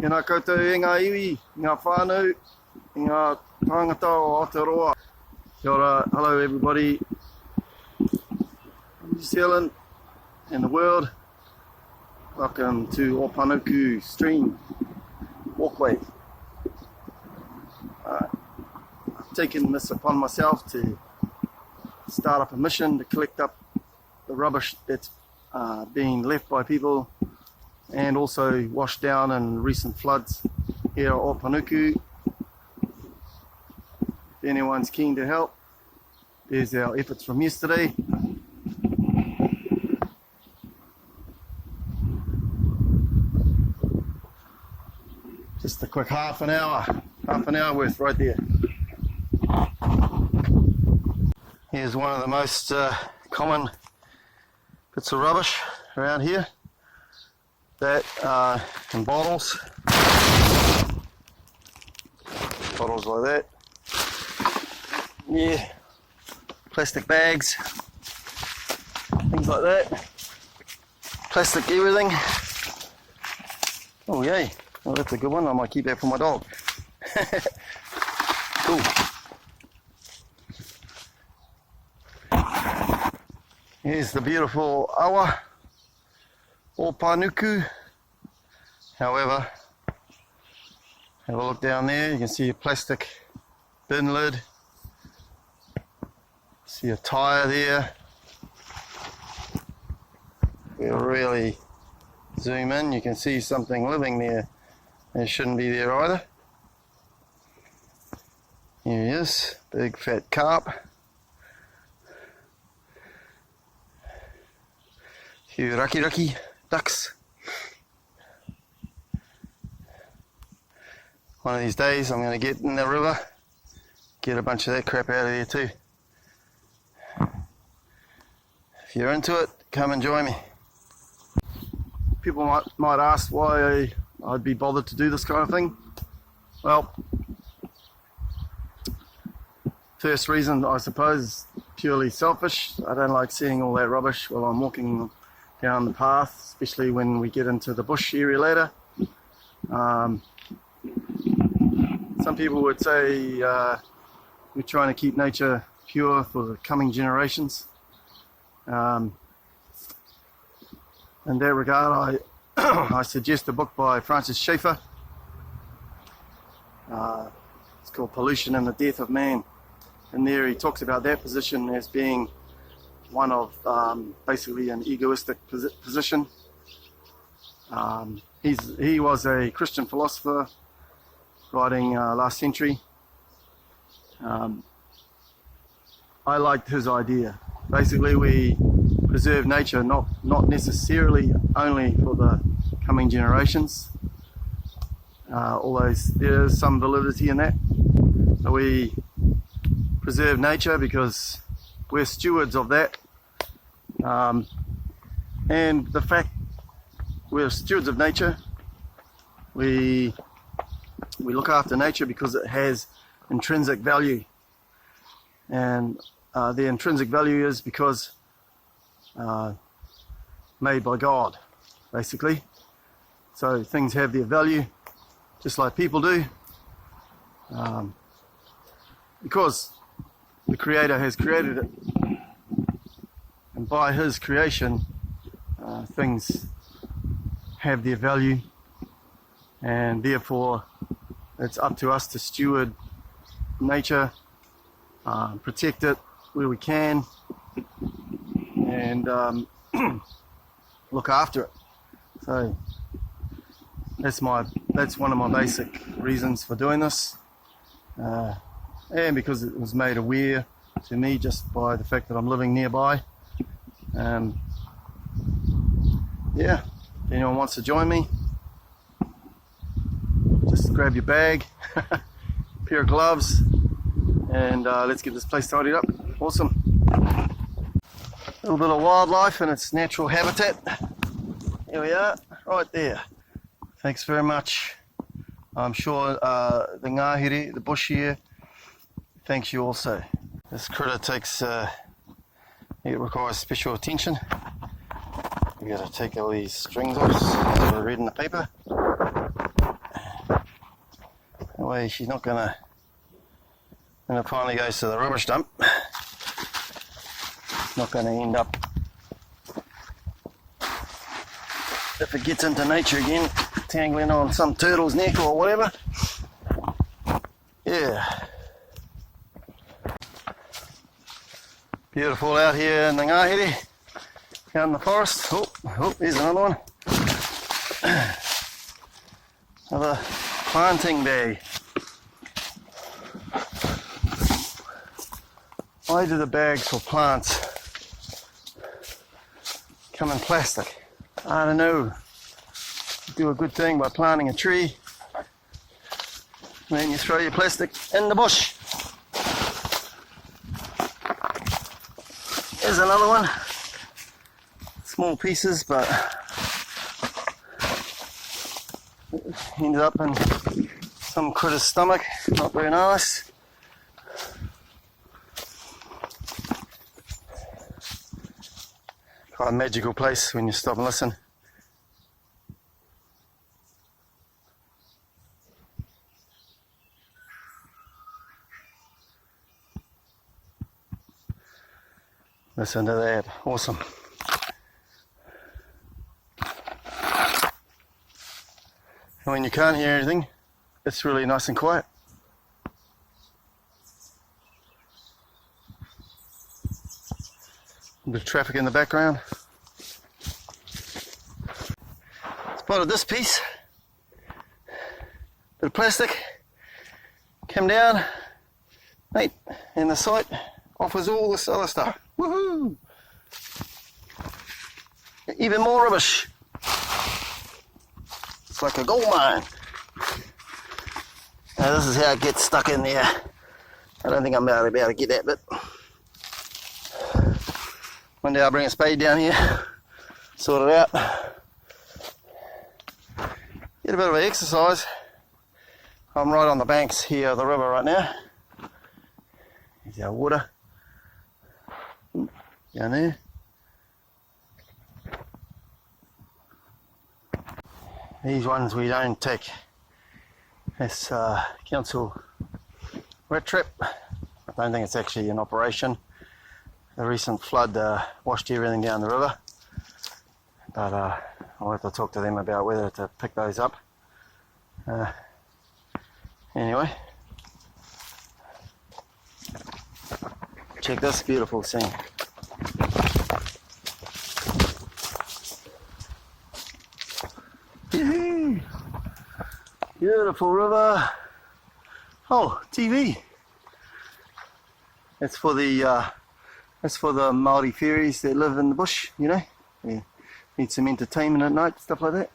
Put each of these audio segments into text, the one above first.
Tēnā koutou e ngā iwi, ngā whānau, ngā tāngata o Aotearoa. Kia ora, hello everybody, New Zealand and the world. Welcome to Opanuku stream walkway. I've taken this upon myself to start up a mission to collect up the rubbish that's being left by people and also washed down in recent floods here at Opanuku. If anyone's keen to help, there's our efforts from yesterday. Just a quick half an hour worth right there. Here's one of the most common bits of rubbish around here. That in bottles like that. Yeah, plastic bags, things like that. Plastic everything. Oh yay, well, that's a good one. I might keep that for my dog. Cool. Here's the beautiful awa, Opanuku. However, have a look down there, you can see a plastic bin lid. See a tyre there. If we really zoom in, you can see something living there. It shouldn't be there either. Here he is, big fat carp. Few raki ducks. One of these days I'm going to get in the river, get a bunch of that crap out of there too. If you're into it, come and join me. People might ask why I'd be bothered to do this kind of thing. Well, first reason I suppose purely selfish. I don't like seeing all that rubbish while I'm walking down the path, especially when we get into the bush area later. Some people would say we're trying to keep nature pure for the coming generations. In that regard, I suggest a book by Francis Schaeffer. It's called Pollution and the Death of Man. And there he talks about that position as being one of basically an egoistic position. He was a Christian philosopher writing last century. I liked his idea. Basically, we preserve nature not necessarily only for the coming generations, although there is some validity in that. But we preserve nature because we're stewards of that, and the fact we're stewards of nature, we look after nature because it has intrinsic value, and the intrinsic value is because made by God, basically. So things have their value, just like people do, because the Creator has created it, and by His creation, things have their value, and therefore it's up to us to steward nature, protect it where we can, and look after it. So that's one of my basic reasons for doing this, and because it was made aware to me just by the fact that I'm living nearby. Yeah, if anyone wants to join me, just grab your bag, pair of gloves, and let's get this place tidied up. Awesome. A little bit of wildlife in its natural habitat. Here we are, right there. Thanks very much. I'm sure the ngahere, the bush here, thanks you also. This critter it requires special attention. You gotta take all these strings off so they're read in the paper. way she's not gonna, when it finally goes to the rubbish dump, it's not gonna end up, if it gets into nature again, tangling on some turtle's neck or whatever. Yeah. Beautiful out here in the Ngāhere, out in the forest. Oh, there's another one. Another planting bag. Why do the bags for plants come in plastic? I don't know. You do a good thing by planting a tree, and then you throw your plastic in the bush. There's another one. Small pieces, but ended up in some critter's stomach. Not very nice. Quite a magical place when you stop and listen. Listen to that. Awesome. And when you can't hear anything, it's really nice and quiet. A bit of traffic in the background. Spotted this piece. Bit of plastic. Came down. Mate, and the site offers all this other stuff. Woohoo! Even more rubbish. It's like a gold mine. Now this is how it gets stuck in there. I don't think I'm going to be able to get that bit. One day I'll bring a spade down here, sort it out. Get a bit of an exercise. I'm right on the banks here of the river right now. There's our water. Down there. These ones we don't take. This council rat trap. I don't think it's actually in operation. The recent flood washed everything down the river. But I'll have to talk to them about whether to pick those up. Anyway. Check this beautiful scene. Beautiful river. Oh, TV. That's for the Māori fairies that live in the bush, you know. They need some entertainment at night, stuff like that.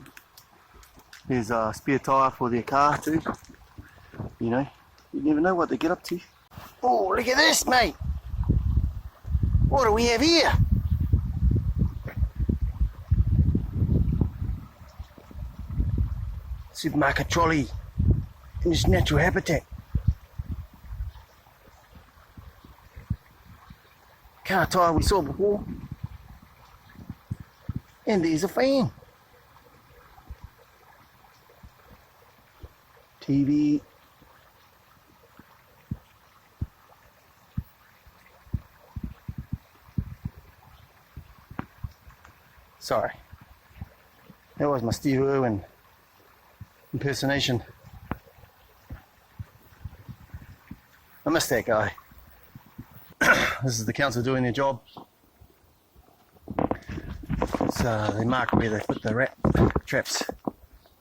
There's a spare tyre for their car too. You know, you never know what they get up to. Oh, look at this, mate. What do we have here? Supermarket trolley in its natural habitat. Car tyre we saw before. And there's a fan. TV. Sorry. That was my Steve Irwin impersonation. I missed that guy. This is the council doing their job. So they mark where they put the rat traps.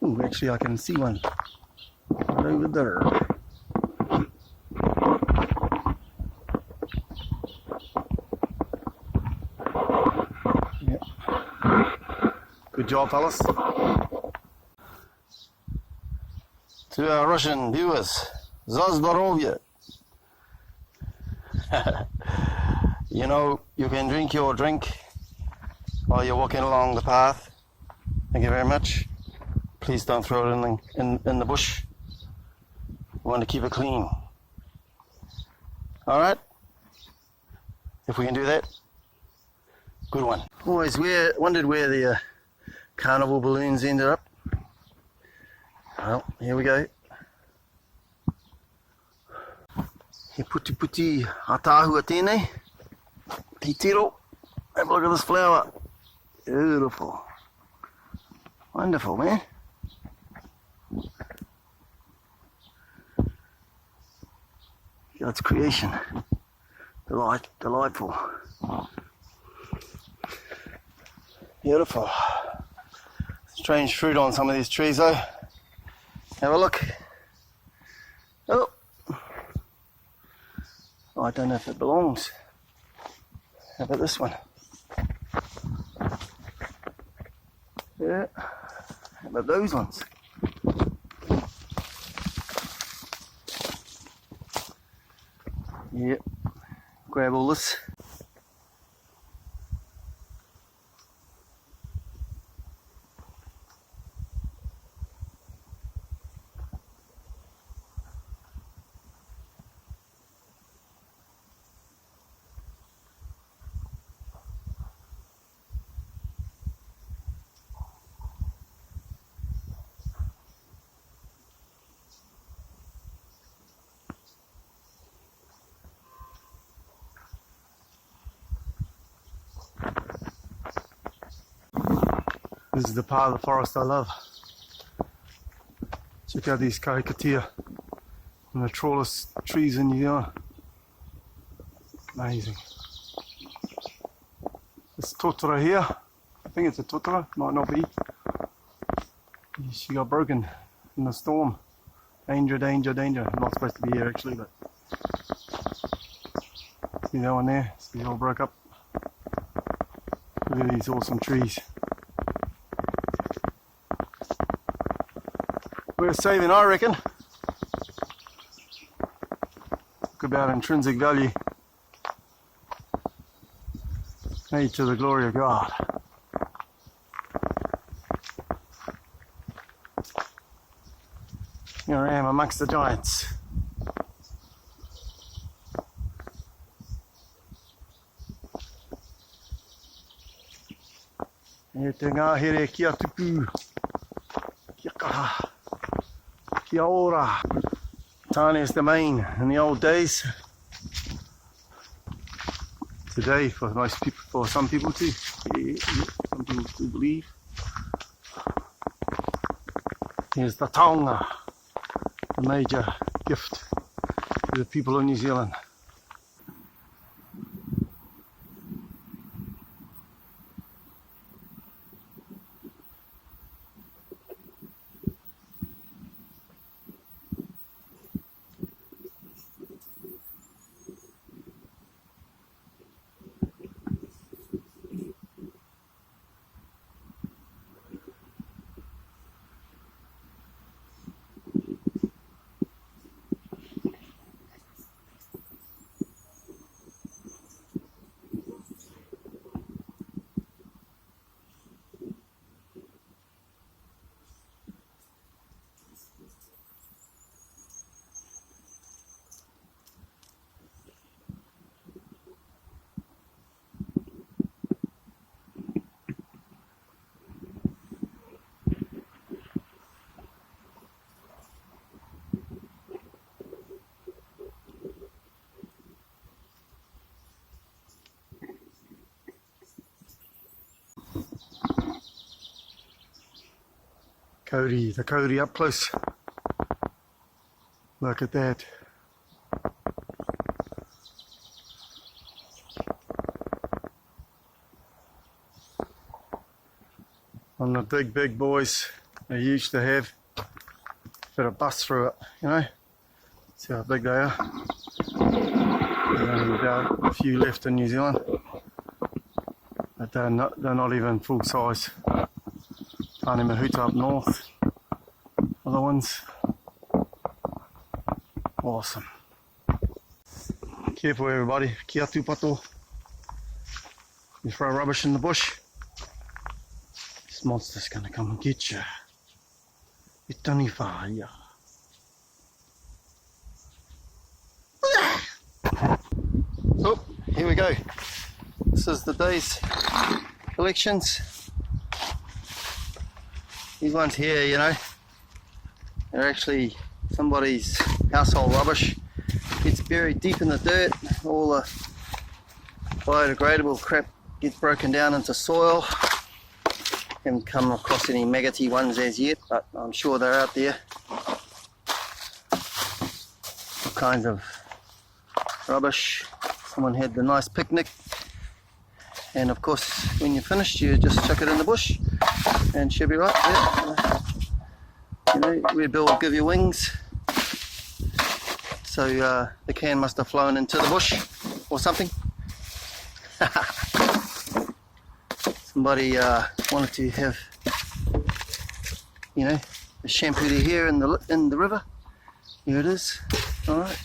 Ooh, actually I can see one right over there. Yep. Good job, fellas. To our Russian viewers, za zdorovye. You know, you can drink your drink while you're walking along the path. Thank you very much. Please don't throw it in the bush. We want to keep it clean. Alright? If we can do that, good one. Always wondered where the carnival balloons ended up. Well, here we go. He puti puti atahua tēnei. Titiro. Have a look at this flower. Beautiful. Wonderful, man. God's creation. Delightful. Beautiful. Strange fruit on some of these trees though. Have a look. Oh. I don't know if it belongs. How about this one? Yeah. How about those ones? Yep. Grab all this. This is the part of the forest I love. Check out these kahikatea and the tallest trees in New Zealand. Amazing. This totara here, I think it's a totara, might not be. She got broken in the storm. Danger, danger, danger. Not supposed to be here actually, but see that one there? See, it all broke up. Look at these awesome trees. Worth saving, I reckon. Talk about intrinsic value. Made to the glory of God. Here I am amongst the giants. E te ngahere kia tupu. Kia kaha. Kia ora. Tane's the main in the old days. Today, for most people, for some people too. Yeah, some people still believe. Here's the taonga, a major gift to the people of New Zealand. The kauri up close. Look at that. On the big boys they used to have, bit of bust through it, you know. See how big they are. There's only about a few left in New Zealand, but they're not even full size. Tane Mahuta up north. Other ones. Awesome. Careful everybody. Kia tupato. You throw rubbish in the bush, this monster's gonna come and get you. Itani whāia. So, here we go. This is the day's collections. These ones here, you know, they're actually somebody's household rubbish. Gets buried deep in the dirt. All the biodegradable crap gets broken down into soil. Haven't come across any maggoty ones as yet, but I'm sure they're out there. All kinds of rubbish. Someone had the nice picnic, and of course when you're finished you just chuck it in the bush and she'll be right. Yeah. You know, Red Bill will give you wings, so the can must have flown into the bush or something. Somebody wanted to have, you know, shampoo their hair in the river. Here it is. All right.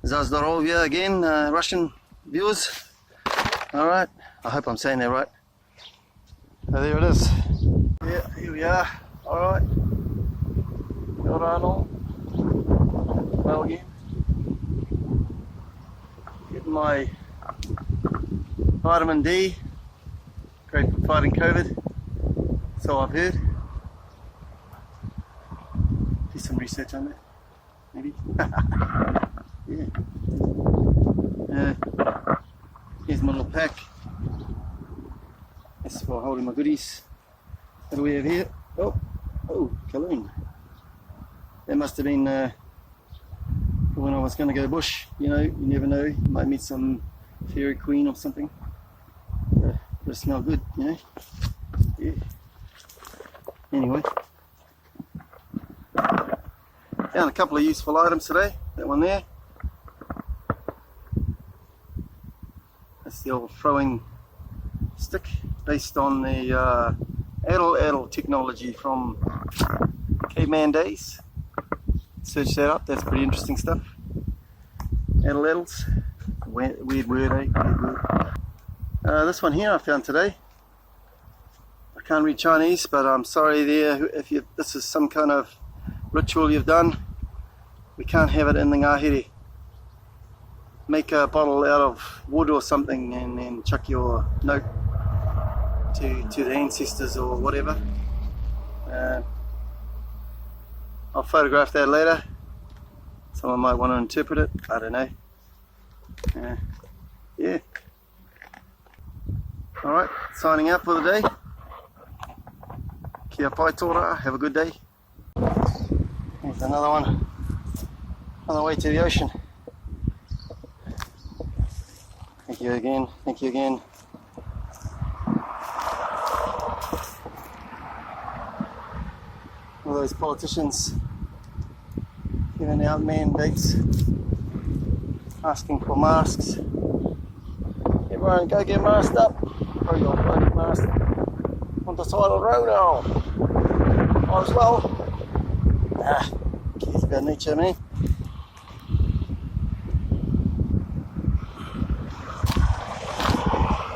Zazdarovia again, Russian viewers. All right. I hope I'm saying that right. Oh, there it is. Yeah, here we are. All right. Well again. Getting my vitamin D. Great for fighting COVID. So I've heard. Do some research on that, maybe. Yeah. Here's my little pack. That's for holding my goodies. What do we have here? Oh, cologne. That must have been for when I was going to go bush. You know, you never know. Might meet some fairy queen or something. But it smell good, you know. Yeah. Anyway. Found a couple of useful items today. That one there. That's the old throwing stick based on the addle technology from caveman days. Search that up, that's pretty interesting stuff. Addles. Weird word, eh? Weird word. This one here I found today. I can't read Chinese, but I'm sorry there if this is some kind of ritual you've done. We can't have it in the ngahere. Make a bottle out of wood or something and then chuck your note to the ancestors or whatever. I'll photograph that later. Someone might want to interpret it. I don't know. Yeah. Alright, signing out for the day. Kia pai tōra, have a good day. Here's another one. On the way to the ocean. Thank you again. Thank you again. All those politicians giving out mandates, asking for masks. Everyone go get masked up. Throw your bloody mask on the side of the road now. Might as well. Cares about nature, man.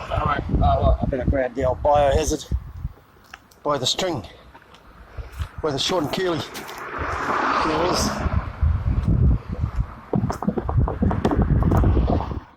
Alright, well, I better grab the old biohazard by the string, by the short and curly. There it is.